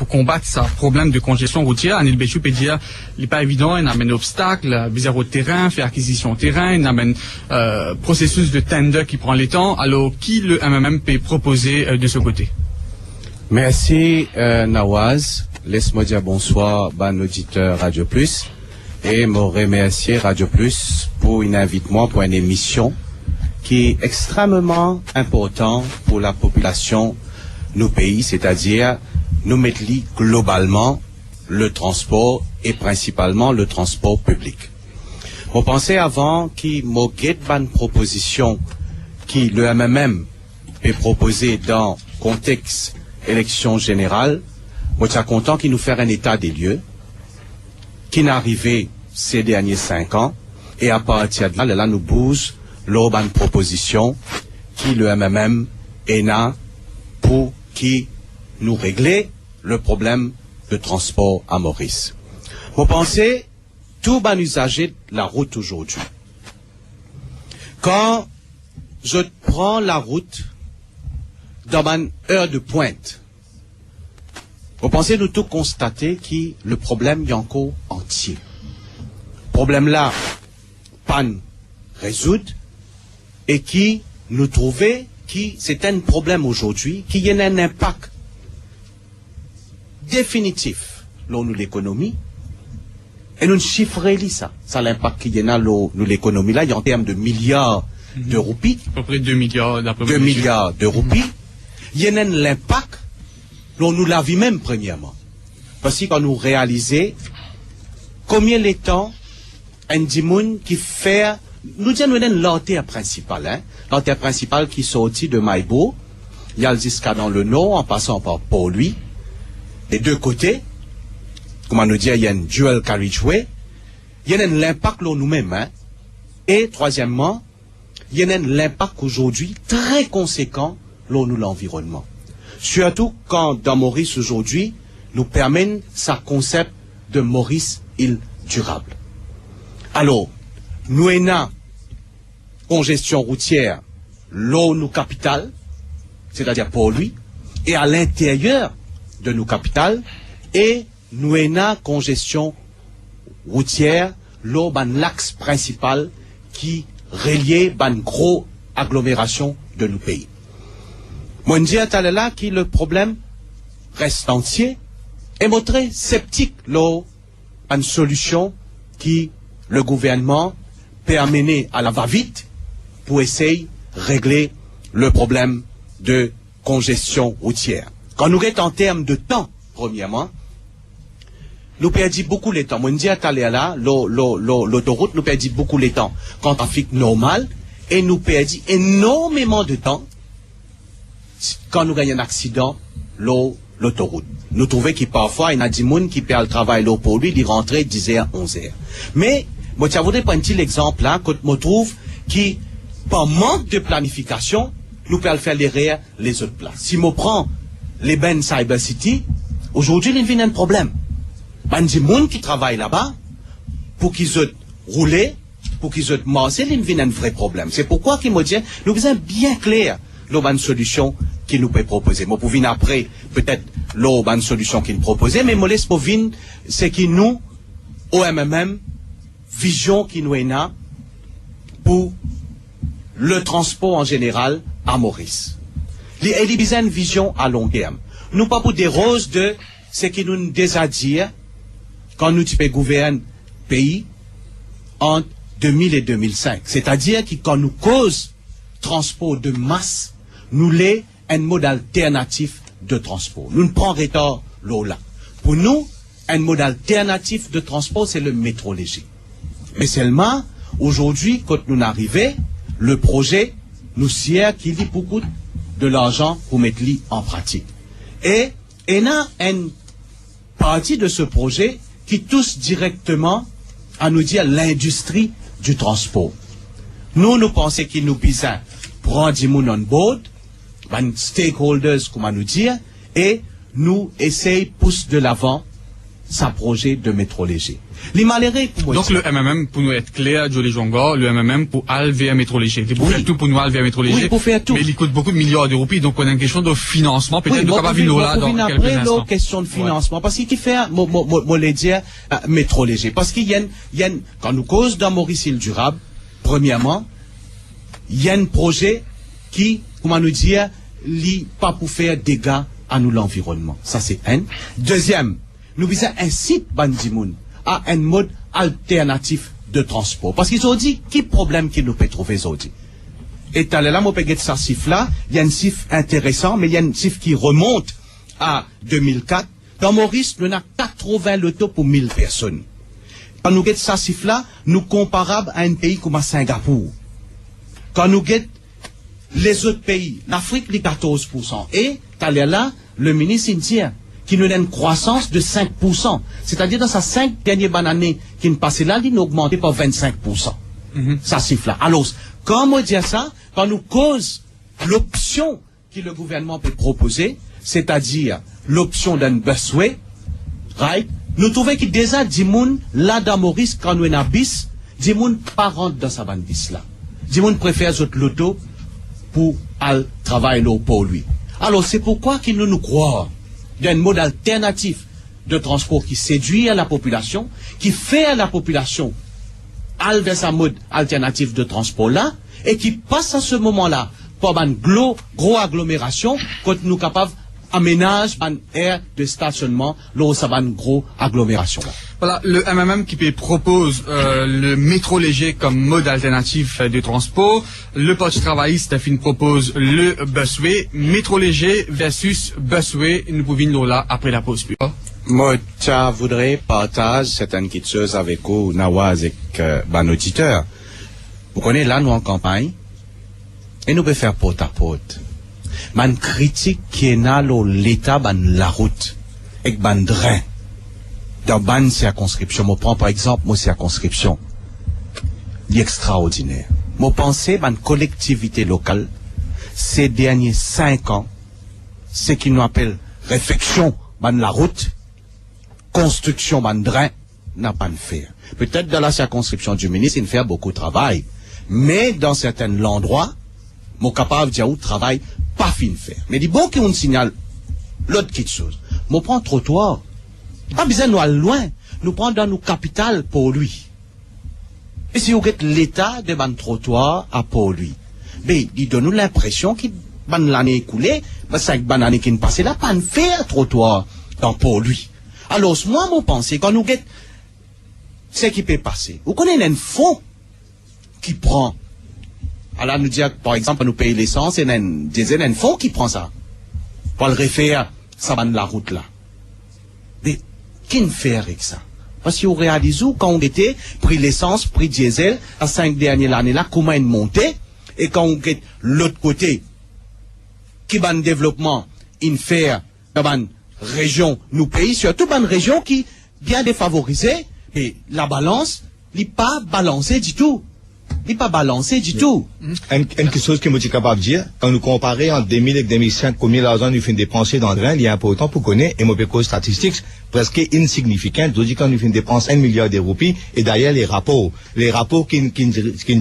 pour combattre ce problème de congestion routière. En Béchou peut dire, il n'est pas évident, il amène obstacle, bizarre au terrain, fait acquisition terrain, il amène processus de tender qui prend les temps. Alors, qui le MMM peut proposer de ce côté? Merci Nawaz. Laisse-moi dire bonsoir, bon auditeur Radio Plus. Et me remercier Radio Plus pour une invitation pour une émission qui est extrêmement importante pour la population de nos pays, c'est-à-dire nous mettre globalement le transport et principalement le transport public. On pensait avant qu'il m'ait une proposition qui le MMM peut proposer dans contexte élection générale. Moi, je suis content qu'il nous fasse un état des lieux qui n'est arrivé ces derniers 5 ans, et à partir de là, nous bouge l'urban proposition qui le MMM est là pour qui nous régler le problème de transport à Maurice. Vous pensez, tout bon usager de la route aujourd'hui. Quand je prends la route dans une heure de pointe, vous pensez nous tout constater que le problème est encore entier. Problème là, pas résoudre, et qui nous trouvait qui c'est un problème aujourd'hui, qui y a un impact définitif sur l'économie, et nous chiffrons ça l'impact qu'il y a nous l'économie là, il y a en termes de milliards de roupies, à peu près 2 milliards, 2 milliards de roupies, il y a l'impact dont nous l'avons même premièrement. Parce que quand nous réalisons combien les temps un dimoun qui fait, nous disons l'artère principale, l'artère principale qui sortit de Maïbo, il y a jusqu'à dans le nord en passant par Port-Louis, des deux côtés, comment nous dire, il y a un dual carriageway, il y a l'impact nous-mêmes, et troisièmement, il y a l'impact aujourd'hui très conséquent sur l'environnement. Surtout quand dans Maurice aujourd'hui, nous permet sa concept de Maurice île durable. Alors, nous avons congestion routière, l'eau nous capitale, c'est-à-dire pour lui, et à l'intérieur de nos capitales, et nous avons congestion routière, l'eau ban l'axe principal qui reliait ban gros agglomération de nos pays. Moi, je dis à là que le problème reste entier et montrer sceptique l'eau une solution qui le gouvernement peut amener à la va-vite pour essayer de régler le problème de congestion routière. Quand nous sommes en termes de temps, premièrement, nous perdons beaucoup de temps. Moi, je dis à là, l'autoroute, nous perdons beaucoup de temps quand trafic normal et nous perdons énormément de temps quand nous gagnons un accident, l'autoroute. Nous trouvons qu'il parfois, il y a des gens qui perdent le travail pour lui, d'y rentrer 10h, 11h. Mais, moi, je voudrais prendre un petit exemple là, que je trouve qui, par manque de planification, nous pouvons faire les autres places. Si je prends les Ben Cyber City, aujourd'hui, il y a un problème. Il y a des gens qui travaillent là-bas, pour qu'ils aient roulé, pour qu'ils aient marché, il y a un vrai problème. C'est pourquoi qu'il me dit, nous avons bien clair, une solution qui nous peut proposer. Moi, pour venir après, peut-être, une solution qu'il nous proposait, mais moi, laisse pour venir, c'est que nous, au MMM, vision qui nous est là, pour le transport en général à Maurice. Il y a une vision à long terme. Nous pas pour des roses de ce qui nous déjà dit quand nous gouvernons pays entre 2000 et 2005. C'est-à-dire que quand nous cause transport de masse, nous l'est un mode alternatif de transport. Nous ne prenons pas l'eau là. Pour nous, un mode alternatif de transport, c'est le métro léger. Mais seulement, aujourd'hui, quand nous arrivons, le projet nous sert qu'il y a beaucoup de l'argent pour mettre en pratique. Et il y a une partie de ce projet qui touche directement à nous dire l'industrie du transport. Nous pensons qu'il nous besoin prendre du monde on board, stakeholders, comment nous dire, et nous essayons de pousser de l'avant sa projet de métro léger. Les malheureux pour moi. Donc le MMM, pour nous être clair, Jolie Jonga, le MMM pour aller vers métro léger. Pour faire tout pour nous aller vers métro léger. Oui, pour faire tout. Mais il coûte beaucoup de milliards d'euros, donc on a une question de financement, peut-être oui, nous capable de là dans quelques après instants. l'autre question de financement, parce qu'il fait, moi les dire, métro léger. Parce qu'il y a, quand nous cause dans Maurice Île durable, premièrement, il y a un projet qui, comment nous dire, pas pour faire dégâts à nous l'environnement. Ça c'est un. Deuxième, nous visons un site Bandimoun à un mode alternatif de transport. Parce qu'ils ont dit, quel problème qu'ils nous peut trouver aujourd'hui. Et là, moi, je peux ça chiffre là, il y a un chiffre intéressant, mais il y a un chiffre qui remonte à 2004. Dans Maurice, nous avons 80 lotos pour 1000 personnes. Quand nous avons ça chiffre là, nous comparable à un pays comme à Singapour. Quand nous avons les autres pays, l'Afrique, les 14%. Et, là, le ministre indien, qui nous donne une croissance de 5%. C'est-à-dire, dans sa 5 dernières années qui nous passent là, il a augmenté par 25%. Ça chiffre là. Alors, quand on dit ça, quand nous cause l'option que le gouvernement peut proposer, c'est-à-dire l'option d'un busway, right? Nous trouvons que déjà, Dimoun, là, dans Maurice, quand nous en a bis, Dimoun pas rentre dans sa bande bis là. Dimoun préfère d'autres lotos pour aller travailler là pour lui. Alors, c'est pourquoi qu'il nous croit. Il y a un mode alternatif de transport qui séduit à la population, qui fait à la population aller vers sa mode alternatif de transport là, et qui passe à ce moment-là par une gros agglomération, quand nous capables aménage une aire de stationnement, là où ça va une gros agglomération là. Voilà, le MMM qui propose le métro léger comme mode alternatif de transport. Le Parti travailliste propose le busway. Métro léger versus busway. Nous pouvons là après la pause. Moi, je voudrais partager cette inquiétude avec vous, Nawaz, avec mon auditeur. Vous connaissez là, nous en campagne, et nous pouvons faire porte à porte. Man critique qui est là, l'état, la route, avec ban drain. Dans ban circonscription, je prends par exemple mon circonscription. L'extraordinaire. Moi, pensez, ban collectivité locale, ces derniers 5 ans, ce qu'ils nous appellent réfection, ban la route, construction, ban drain, n'a pas de faire. Peut-être dans la circonscription du ministre, il fait beaucoup de travail. Mais dans certains endroits, mon capable de dire où travail, pas fin de faire. Mais dit bon qu'on signale l'autre petite chose. Mon prend trottoir. Pas besoin de nous aller loin. Nous prend dans nos capitales pour lui. Et si vous êtes l'état de ban trottoir à pour lui, mais il donne nous l'impression qu'il ban l'année écoulée, 5 années qui ne passaient là, pas de faire trottoir dans pour lui. Alors, moi, mon pensée, quand nous guette ce qui peut passer, vous connaissez un fonds qui prend. Alors, nous dire, par exemple, nous payer l'essence, et un fonds qui prend ça. Pour le refaire, ça va de la route là. Mais, qui ne fait avec ça? Parce que vous réalisez quand on était, pris l'essence, pris diesel, à 5 dernières années là, comment il montait, et quand on est l'autre côté, qui va un développement, il fait, dans une région, nous pays, surtout dans une région qui, bien défavorisée, et la balance, n'est pas balancée du tout. Il n'est pas balancé du tout. Quelque chose que je suis capable de dire, quand nous comparons en 2000 et 2005, combien d'argent nous faisons dépenser dans le drain, il est important pour connaître, et mon cause statistique, presque insignifiant. Je dis quand nous faisons dépenser 1 milliard de roupies, et d'ailleurs les rapports qui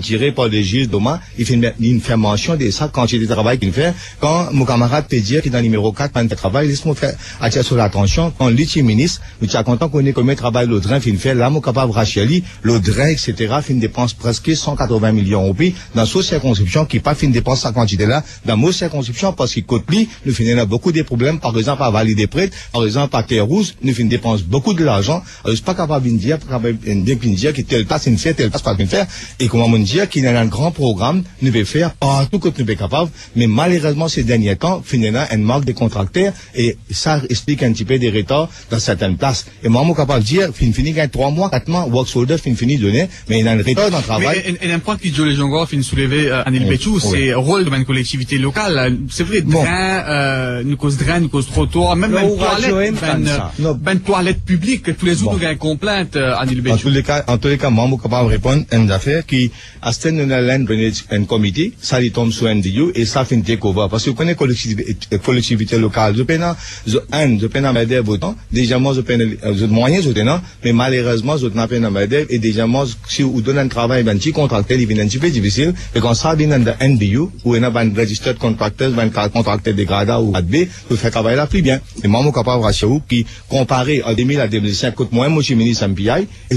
tirés par le juge demain, il fait une mention de ça, quand j'ai des travail qu'il fait, quand mon camarade peut dire qu'il est dans le numéro 4, pas de travail, laisse-moi faire attirer sur l'attention, quand l'outil ministre, nous sommes contents qu'on ait combien de travail le drain fin fait, là, mon capable Racheli, le drain, etc., fin dépense presque 180 millions de roupies, dans cette circonscription, qui pas fin dépense sa quantité là, dans nos circonscriptions, parce qu'il côté pli, nous finissons beaucoup de problèmes, par exemple, à Vallée des Prêtres, par exemple, à Terre-Rouge, nous finissons dépense beaucoup de l'argent, alors, je suis pas capable de dire, que telle passe une faire, telle passe pas une faire, et comment on dire qu'il y a un grand programme, nous devons faire partout que nous sommes capables, mais malheureusement, ces derniers temps, finalement, un manque de contracteurs, et ça explique un petit peu des retards dans certaines places. Et moi, je suis capable de dire, fini, 3 mois, 4 mois, work soldier, fini donné, mais il y a un retard dans le travail. Mais, point que Joe Lejongo finit soulever à Nilbechou, c'est le rôle de une collectivité locale. C'est vrai, drain, nous cause trottoir, même une toilette publique, que tous les jours nous avons une complainte à Nilbechou. En tous les cas, moi, je suis capable de répondre à une affaire qui, à ce land drainage and committee, ça lui tombe sur NDU et ça fait une takeover. Parce que vous connaissez collectivité locale. Je peine à m'aider autant. Déjà, moi, je peine, moyens, mais malheureusement, je n'ai pas m'aider et déjà, moi, si vous donnez un travail, ben, petit contracteur, il vient un petit peu difficile, et quand ça vient dans NDU, où il y a un registered contractor, un contracteur dégradant ou ADB, vous faites travailler là plus bien. Et moi, je suis capable de rassurer qui, comparé en 2000 à 2005, coûte moins, moi, je suis ministre MPI, et